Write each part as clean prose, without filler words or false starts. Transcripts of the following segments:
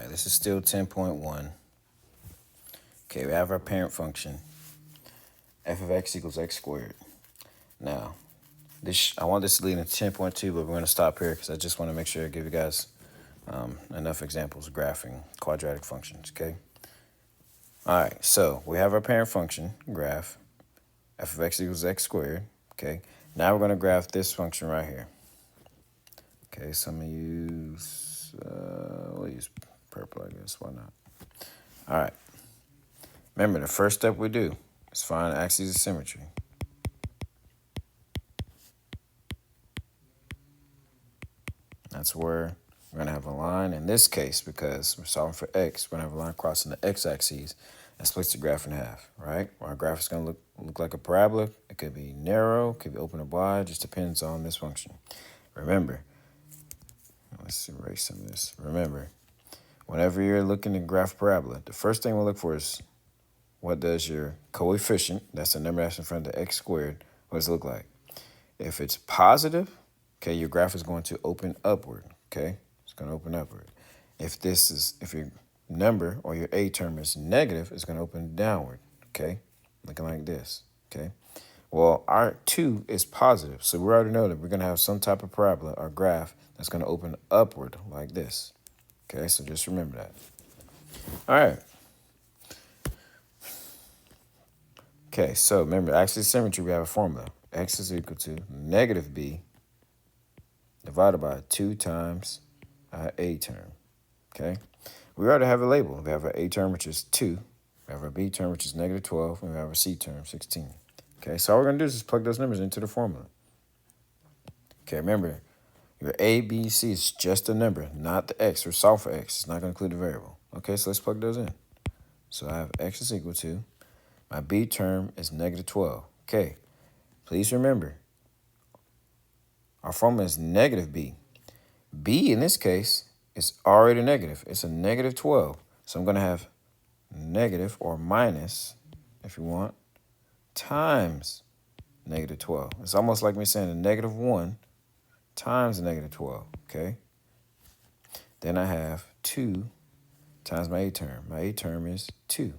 this is still 10.1. Okay, we have our parent function, f of x equals x squared. Now, I want this to lead into 10.2, but we're going to stop here because I just want to make sure I give you guys enough examples of graphing quadratic functions, okay? All right, so we have our parent function, graph, f of x equals x squared, okay? Now we're going to graph this function right here. Okay, so I'm going to use, we'll use purple, I guess, why not? All right, remember the first step we do is find axes of symmetry. That's where we're going to have a line in this case, because we're solving for x, we're going to have a line crossing the x-axis that splits the graph in half, right? Our graph is going to look like a parabola. It could be narrow, it could be open or wide, just depends on this function. Remember, let's erase some of this. Remember, whenever you're looking to graph parabola, the first thing we'll look for is what does your coefficient, that's the number that's in front of the x squared, what does it look like? If it's positive, okay, your graph is going to open upward, okay? It's going to open upward. If your number or your a term is negative, it's going to open downward, okay? Looking like this, okay? Well, our 2 is positive, so we already know that we're going to have some type of parabola or graph that's going to open upward like this, okay? So just remember that. All right. Okay, so remember, axis of symmetry, we have a formula. X is equal to negative b divided by 2 times our a term, okay? We already have a label. We have our a term, which is 2. We have our b term, which is negative 12. And we have our c term, 16. Okay, so all we're going to do is just plug those numbers into the formula. Okay, remember, your a, b, c is just a number, not the x. Or solve for x. It's not going to include a variable. Okay, so let's plug those in. So I have x is equal to, my b term is negative 12. Okay, please remember, our formula is negative b. B in this case is already negative. It's a negative 12. So I'm going to have negative or minus, if you want, times negative 12. It's almost like me saying a negative 1 times a negative 12, okay? Then I have 2 times my a term. My a term is 2.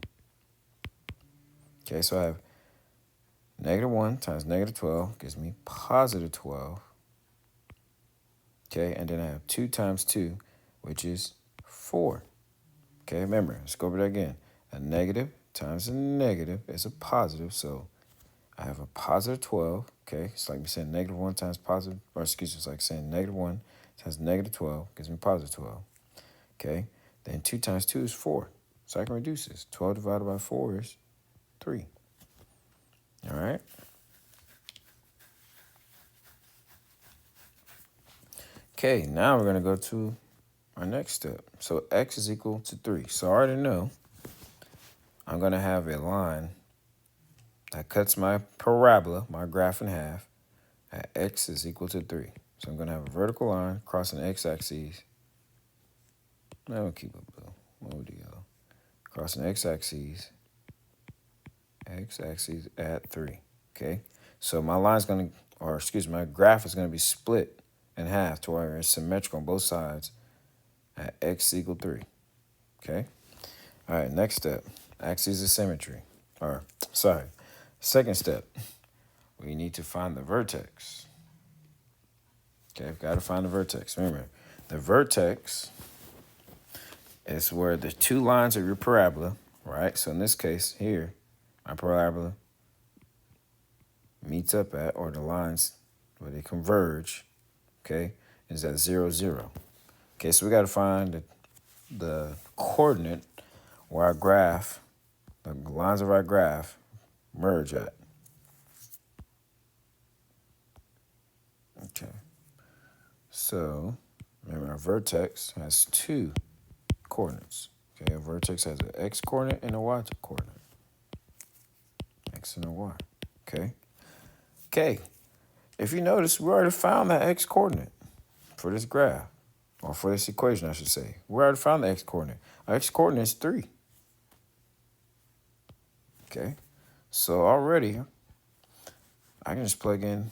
Okay, so I have negative 1 times negative 12 gives me positive 12. Okay, and then I have 2 times 2, which is 4. Okay, remember, let's go over that again. A negative times a negative is a positive, so I have a positive 12. Okay, it's like me saying negative 1 times positive, or excuse me, it's like saying negative 1 times negative 12 gives me positive 12. Okay, then 2 times 2 is 4. So I can reduce this. 12 divided by 4 is 3. All right. Okay, now we're going to go to our next step. So x is equal to 3. So I already know I'm going to have a line that cuts my parabola, my graph in half, at x is equal to 3. So I'm going to have a vertical line crossing the x-axis. I will keep it blue. We'll do yellow. Crossing the x-axis at 3. Okay? So my line's going to, or excuse me, my graph is going to be split in half to where it's symmetrical on both sides at x equal 3. Okay? All right, next step, axes of symmetry. Or, sorry, second step, we need to find the vertex. Okay, we've got to find the vertex. Remember, the vertex is where the two lines of your parabola, right? So in this case here, my parabola meets up at, or the lines where they converge, okay, is at 0, 0. Okay, so we got to find the coordinate where our graph, the lines of our graph merge at. Okay, so remember our vertex has 2 coordinates. Okay, a vertex has an x coordinate and a y coordinate. X and a y. Okay. Okay. If you notice, we already found that x coordinate for this graph, or for this equation, I should say. We already found the x coordinate. Our x coordinate is 3. Okay. So already, I can just plug in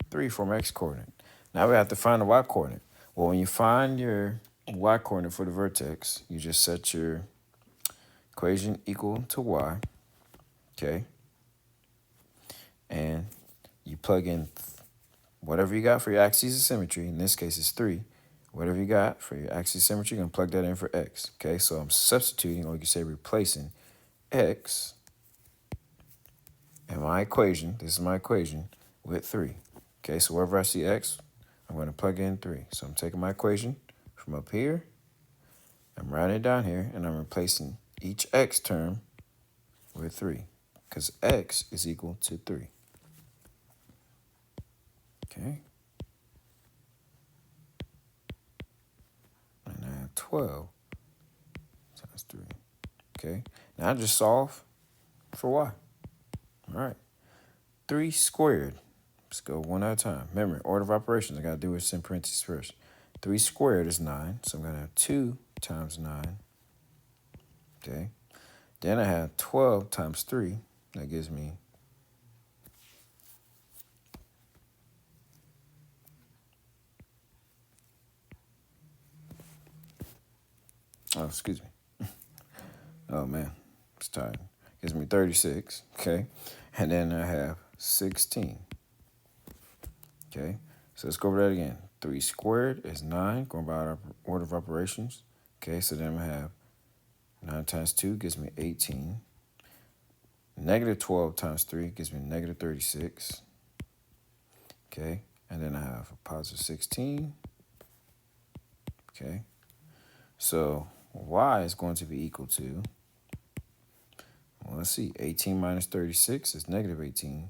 3 for my x coordinate. Now we have to find the y coordinate. Well, when you find your y coordinate for the vertex, you just set your equation equal to y, okay? And you plug in whatever you got for your axis of symmetry. In this case, it's 3. Whatever you got for your axis of symmetry, you're going to plug that in for x, okay? So I'm substituting, or you can say replacing, x in my equation, this is my equation, with 3. Okay, so wherever I see x, I'm going to plug in 3. So I'm taking my equation from up here, I'm writing it down here, and I'm replacing each x term with 3, because x is equal to 3. Okay, and I have 12 times 3. Okay, now I just solve for y. All right, 3 squared. Let's go one at a time. Remember, order of operations, I got to do it in parentheses first. 3 squared is 9, so I'm going to have 2 times 9. Okay, then I have 12 times 3. That gives me, oh, excuse me. Oh, man, it's tired. Gives me 36, okay? And then I have 16, okay? So let's go over that again. 3 squared is 9, going by our order of operations. Okay, so then I have 9 times 2 gives me 18. Negative 12 times 3 gives me negative 36. Okay, and then I have a positive 16. Okay, so y is going to be equal to, well, let's see, 18 minus 36 is negative 18.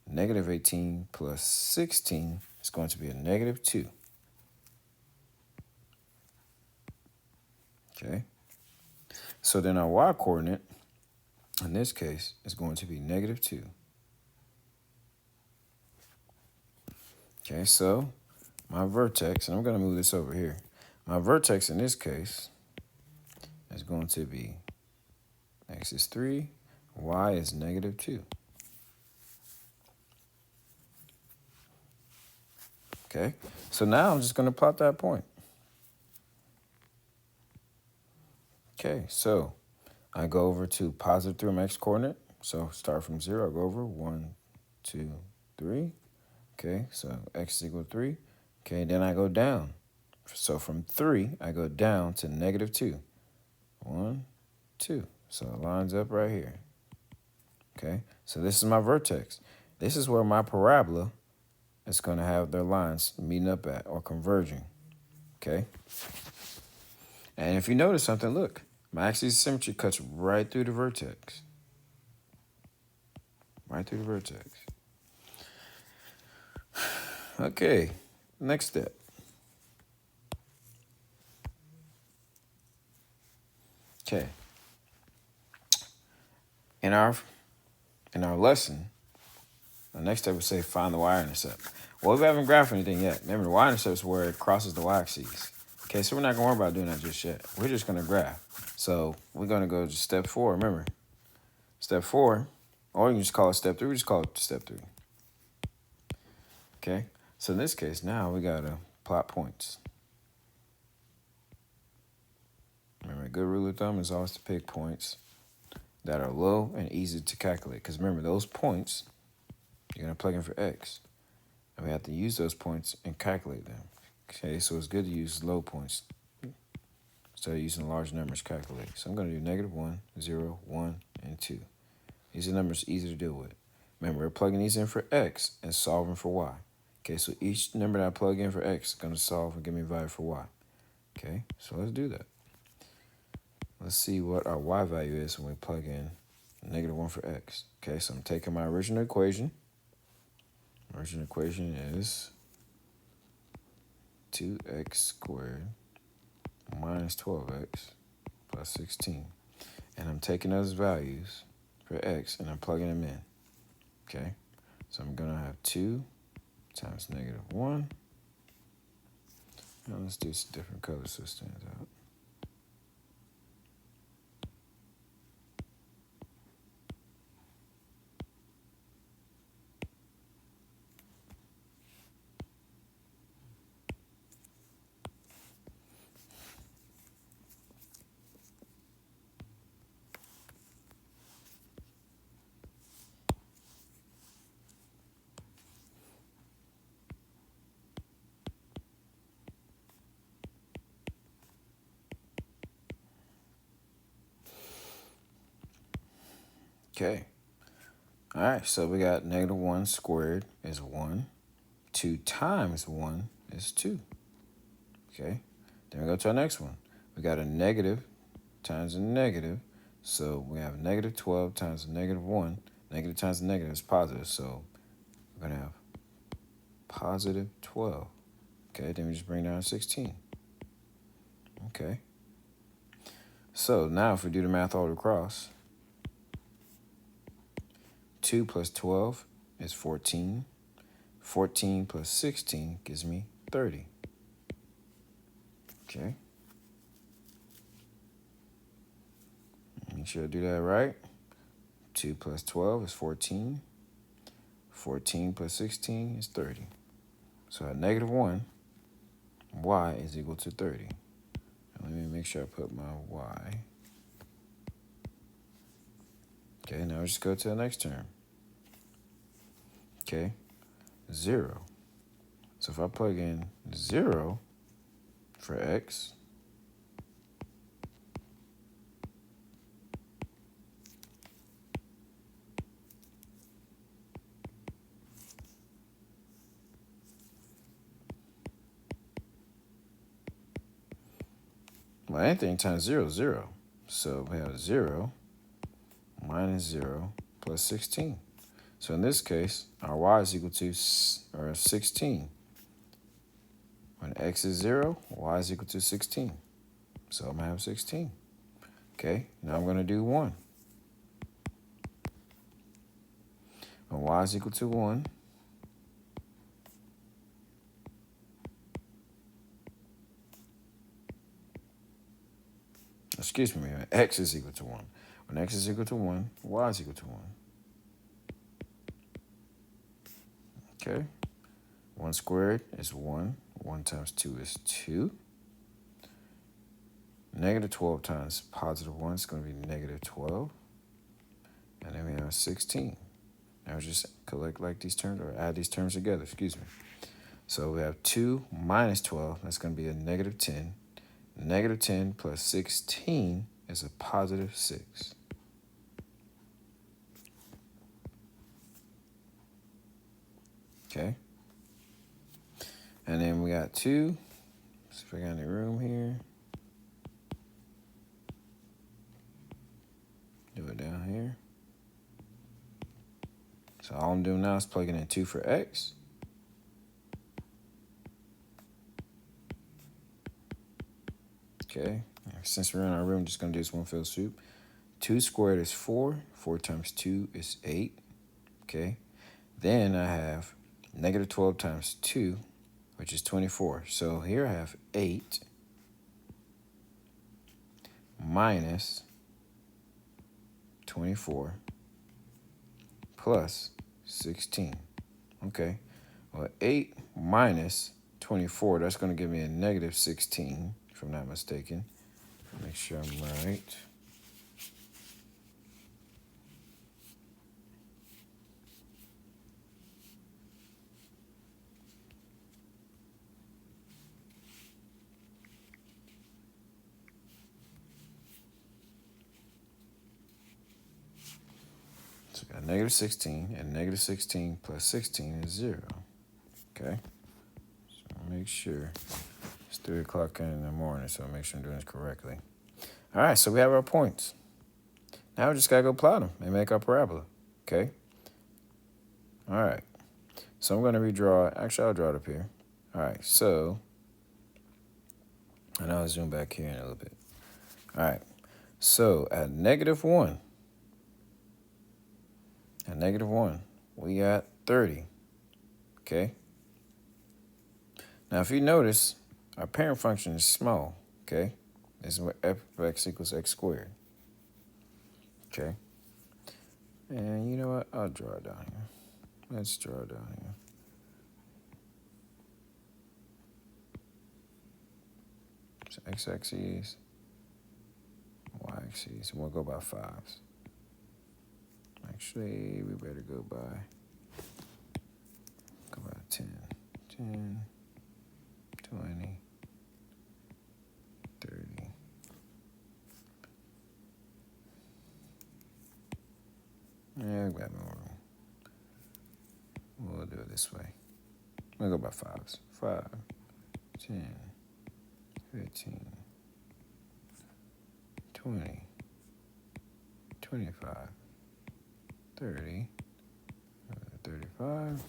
Negative 18 plus 16 is going to be a negative 2. Okay, so then our y coordinate, in this case, is going to be negative 2. Okay, so my vertex, and I'm going to move this over here. My vertex in this case is going to be x is 3, y is negative 2. Okay, so now I'm just going to plot that point. Okay, so I go over to positive 3 on my x-coordinate. So start from 0, I go over 1, 2, 3. Okay, so x is equal to 3. Okay, then I go down. So from 3, I go down to negative 2. 1, 2. So it lines up right here. Okay, so this is my vertex. This is where my parabola is going to have their lines meeting up at or converging. Okay, and if you notice something, look, my axis of symmetry cuts right through the vertex. Right through the vertex. Okay, next step. Okay, in our lesson, the next step would say find the y-intercept. Well, we haven't graphed anything yet. Remember, the y-intercept is where it crosses the y-axis. Okay, so we're not going to worry about doing that just yet. We're just going to graph. So we're going to go to step 4. Remember, step 4, or you can just call it step 3. We just call it step 3. Okay, so in this case, now we got to plot points. Remember, a good rule of thumb is always to pick points that are low and easy to calculate. Because remember, those points, you're going to plug in for x. And we have to use those points and calculate them. Okay, so it's good to use low points instead of using large numbers to calculate. So I'm going to do negative 1, 0, 1, and 2. These are numbers easy to deal with. Remember, we're plugging these in for x and solving for y. Okay, so each number that I plug in for x is going to solve and give me a value for y. Okay, so let's do that. Let's see what our y value is when we plug in negative 1 for x. Okay, so I'm taking my original equation. My original equation is 2x squared minus 12x plus 16. And I'm taking those values for x and I'm plugging them in. Okay, so I'm going to have 2 times negative 1. Now let's do some different colors so it stands out. Okay. All right, so we got negative 1 squared is 1. 2 times 1 is 2. Okay. Then we go to our next one. We got a negative times a negative. So we have negative 12 times a negative 1. Negative times a negative is positive. So we're going to have positive 12. Okay, then we just bring down 16. Okay. So now if we do the math all across, 2 plus 12 is 14. 14 plus 16 gives me 30. Okay. Make sure I do that right. 2 plus 12 is 14. 14 plus 16 is 30. So at negative 1, y is equal to 30. Let me make sure I put my y. Okay, now just go to the next term. Okay, 0. So if I plug in 0 for x, well, anything times 0 is 0. So we have 0 minus 0 plus 16. So in this case, our y is equal to 16. When x is 0, y is equal to 16. So I'm going to have 16. Okay, now I'm going to do 1. When y is equal to 1, excuse me, when x is equal to 1. When x is equal to 1, y is equal to 1. Okay, 1 squared is 1. 1 times 2 is 2. Negative 12 times positive 1 is going to be negative 12. And then we have 16. Now just collect like these terms, or add these terms together, excuse me. So we have 2 minus 12, that's going to be a negative 10. Negative 10 plus 16 is a positive 6. Okay. And then we got 2. Let's figure out the room here. Do it down here. So all I'm doing now is plugging in 2 for x. Okay. Since we're in our room, I'm just going to do this one fell swoop. 2 squared is 4. 4 times 2 is 8. Okay. Then I have negative 12 times 2, which is 24. So here I have 8 minus 24 plus 16. Okay. Well, 8 minus 24, that's going to give me a negative 16, if I'm not mistaken. Make sure I'm right. So we got negative 16, and negative 16 plus 16 is 0. Okay? So make sure it's 3 o'clock in the morning, so make sure I'm doing this correctly. All right, so we have our points. Now we just got to go plot them and make our parabola. Okay? All right. So I'm going to redraw. Actually, I'll draw it up here. All right, so, and I'll zoom back here in a little bit. All right, so at negative 1, we got 30. Okay? Now, if you notice, our parent function is small. Okay? This is what f of x equals x squared. Okay? And you know what? I'll draw it down here. Let's draw it down here. So x-axis, y-axis, and we'll go by 5s. Actually, we better go by 10, 10, 20, 30. this way. I'm going to go by fives. 5, 10, 15, 20, 25, 30, 35.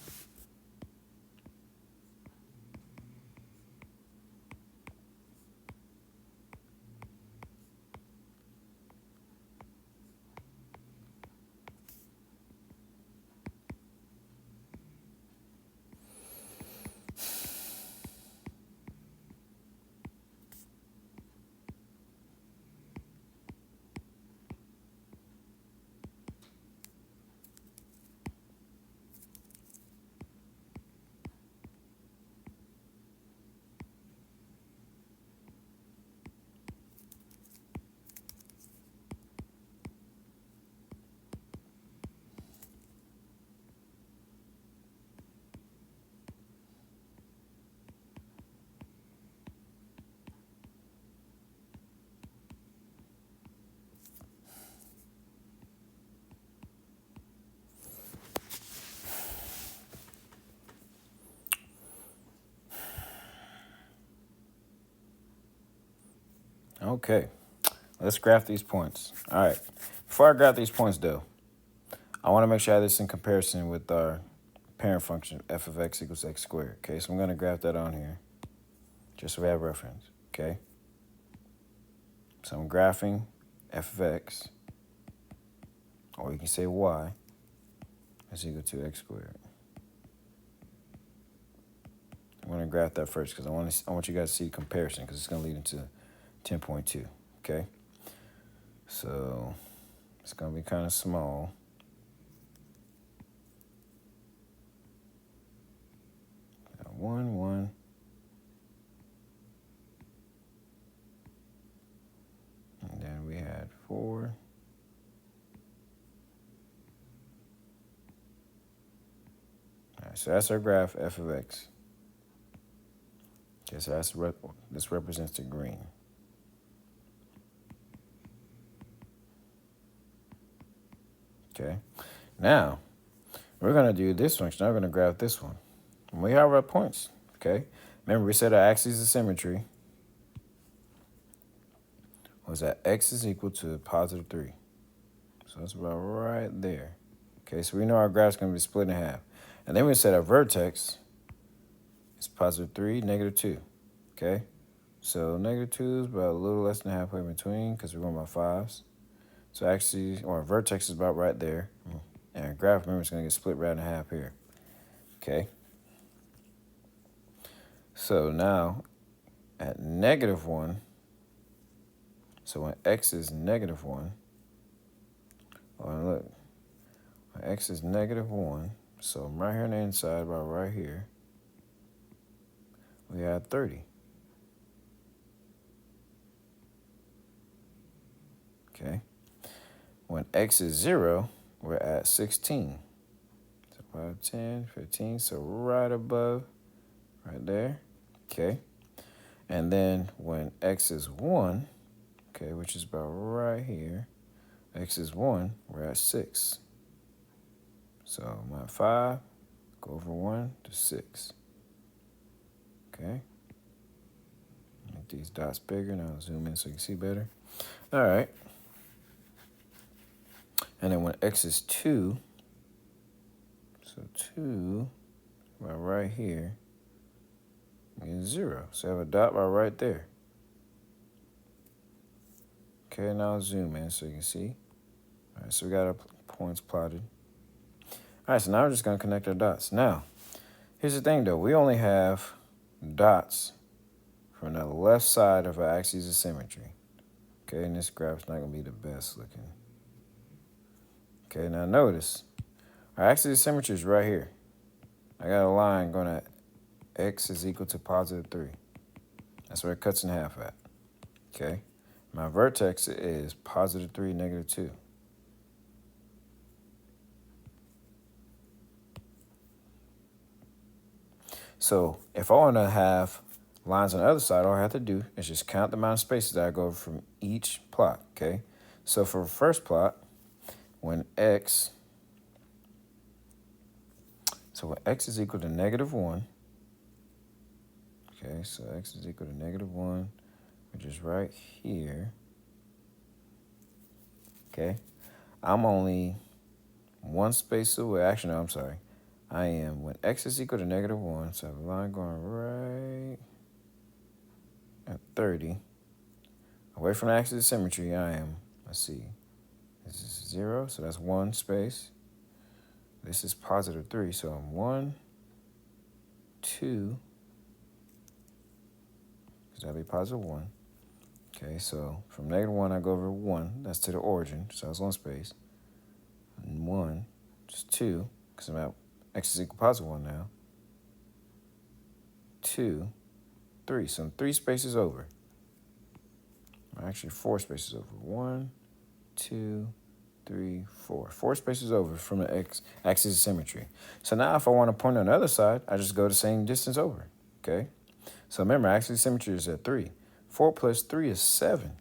Okay, let's graph these points. All right, before I graph these points, though, I want to make sure I have this in comparison with our parent function, f of x equals x squared. Okay, so I'm going to graph that on here, just so we have reference. Okay, so I'm graphing f of x, or you can say y, is equal to x squared. I'm going to graph that first because I want you guys to see the comparison because it's going to lead into 10.2. Okay, so it's going to be kind of small. Got 1, 1. And then we had 4. All right, so that's our graph f of x. Okay, so this represents the green. Okay, now we're going to do this function. I'm going to graph this one. And we have our points. Okay, remember we said our axis of symmetry was that x is equal to positive 3. So that's about right there. Okay, so we know our graph's going to be split in half. And then we said our vertex is positive 3, negative 2. Okay, so negative 2 is about a little less than halfway between because we're going by fives. So actually, or our vertex is about right there. And our graph, remember, is going to get split right in half here. Okay. So now at negative 1, so when x is negative 1, oh, look, when x is negative 1, so I'm right here on the inside, about right here, we had 30. Okay. When x is 0, we're at 16. So 5, 10, 15, so right above, right there. Okay. And then when x is 1, okay, which is about right here, x is 1, we're at 6. So I'm at 5, go over 1 to 6. Okay. Make these dots bigger. Now I'll zoom in so you can see better. All right. And then when x is 2, so 2, about right here, is 0. So I have a dot right there. Okay, now I'll zoom in so you can see. All right, so we got our points plotted. All right, so now we're just going to connect our dots. Now, here's the thing, though. We only have dots from the left side of our axis of symmetry. Okay, and this graph's not going to be the best looking. Okay, now notice, our axis of symmetry is right here. I got a line going at x is equal to positive 3. That's where it cuts in half at. Okay, my vertex is positive 3, negative 2. So if I want to have lines on the other side, all I have to do is just count the amount of spaces that I go from each plot, okay? So for the first plot, when x So when x is equal to -1, okay, so x is equal to -1, which is right here, okay? I'm only one space away. Actually, no, I'm sorry. I am, when x is equal to -1, so I have a line going right at 30. Away from the axis of symmetry, I am, let's see, this is 0, so that's one space. This is +3, so I'm 1, 2, because that'll be +1. Okay, so from -1, I go over 1, that's to the origin, so that's one space. And 1, just 2, because I'm at x is equal to +1 now. 2, 3, so I'm 3 spaces over. Actually, 4 spaces over. 1, 2, 3, 4. 4 spaces over from the axis of symmetry. So now if I want to point on the other side, I just go the same distance over. Okay? So remember, axis of symmetry is at 3. 4 plus 3 is 7.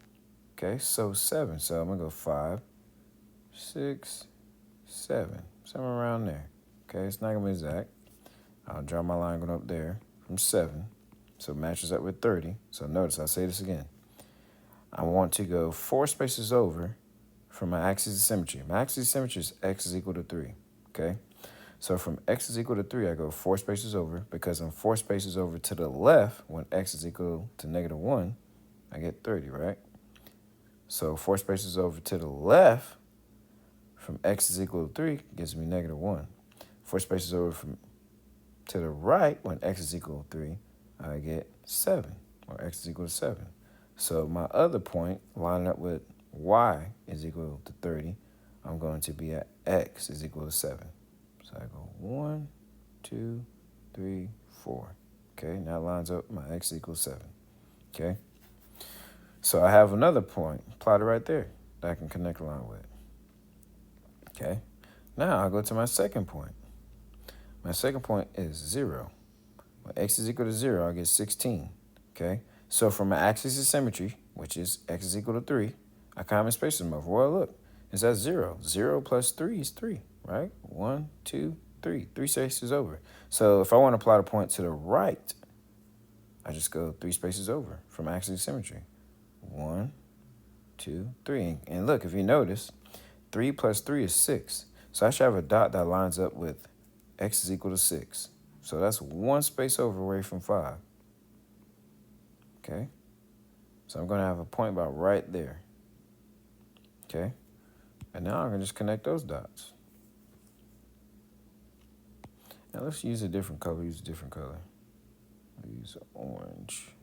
Okay? So 7. So I'm going to go 5, 6, 7. Somewhere around there. Okay? It's not going to be exact. I'll draw my line going up there from 7. So it matches up with 30. So notice, I'll say this again. I want to go 4 spaces over from my axis of symmetry. My axis of symmetry is x is equal to 3, okay? So from x is equal to 3, I go 4 spaces over. Because I'm 4 spaces over to the left, when x is equal to -1, I get 30, right? So 4 spaces over to the left, from x is equal to 3, gives me -1. 4 spaces over from to the right, when x is equal to 3, I get 7, or x is equal to 7. So my other point, lining up with y is equal to 30, I'm going to be at x is equal to 7. So I go 1, 2, 3, 4. Okay, now it lines up my x equals 7. Okay, so I have another point plotted right there that I can connect a line with. Okay, now I'll go to my second point. My second point is 0. When x is equal to 0, I get 16. Okay, so from my axis of symmetry, which is x is equal to 3, I common space them over. Well, look, it's at 0. 0 plus 3 is 3, right? 1, 2, 3. 3 spaces over. So if I want to plot a point to the right, I just go 3 spaces over from axis of symmetry. 1, 2, 3. And look, if you notice, 3 plus 3 is 6. So I should have a dot that lines up with x is equal to 6. So that's 1 space over away from 5. Okay? So I'm going to have a point about right there. Okay? And now I'm going to just connect those dots. Now let's use a different color. Use a different color. We'll use orange.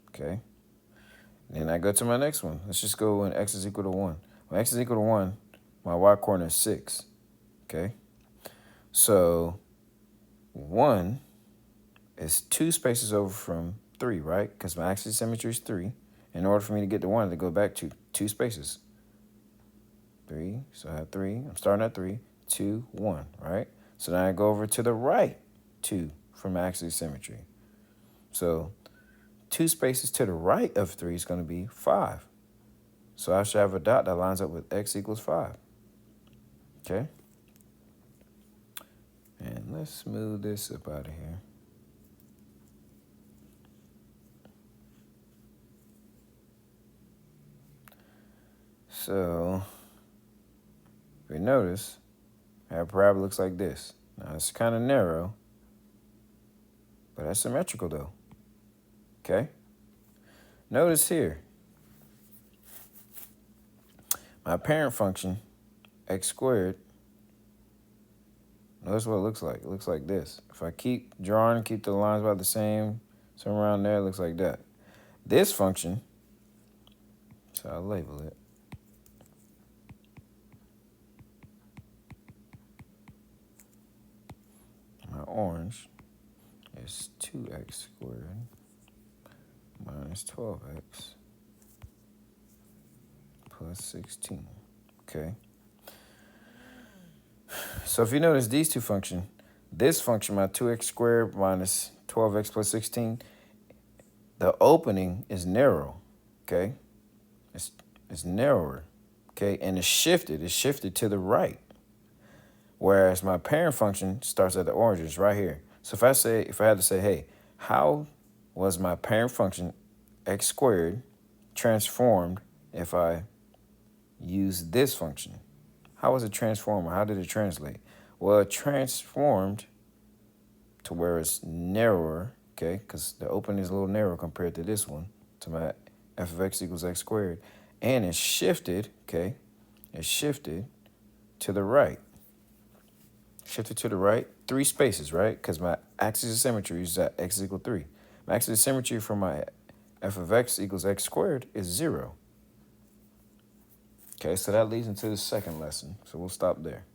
Okay? And then I go to my next one. Let's just go when x is equal to 1. When x is equal to 1, my y-coordinate is 6. Okay? So 1 is 2 spaces over from 3, right? Because my axis of symmetry is 3. In order for me to get to 1, I have to go back to 2 spaces. 3, so I have 3. I'm starting at 3, 2, 1, right? So now I go over to the right 2 from my axis of symmetry. So 2 spaces to the right of 3 is going to be 5. So I should have a dot that lines up with x equals 5. Okay? And let's smooth this up out of here. So, if you notice, our parabola looks like this. Now, it's kind of narrow, but that's symmetrical, though. Okay? Notice here, my parent function, x squared, notice what it looks like. It looks like this. If I keep drawing, keep the lines about the same, somewhere around there, it looks like that. This function, so I'll label it. My orange is 2x squared minus 12x plus 16. Okay. So if you notice these two functions, this function, my 2x squared minus 12x plus 16, the opening is narrow. Okay. It's narrower. Okay. And it's shifted. It's shifted to the right. Whereas my parent function starts at the oranges right here. So if I had to say, hey, how was my parent function x squared transformed if I use this function? How was it transformed? How did it translate? Well, it transformed to where it's narrower, okay, because the opening is a little narrow compared to this one, to my f of x equals x squared. And it shifted, okay, it shifted to the right. Shifted to the right, 3 spaces, right? Because my axis of symmetry is at x equals 3. My axis of symmetry for my f of x equals x squared is 0. Okay, so that leads into the second lesson. So we'll stop there.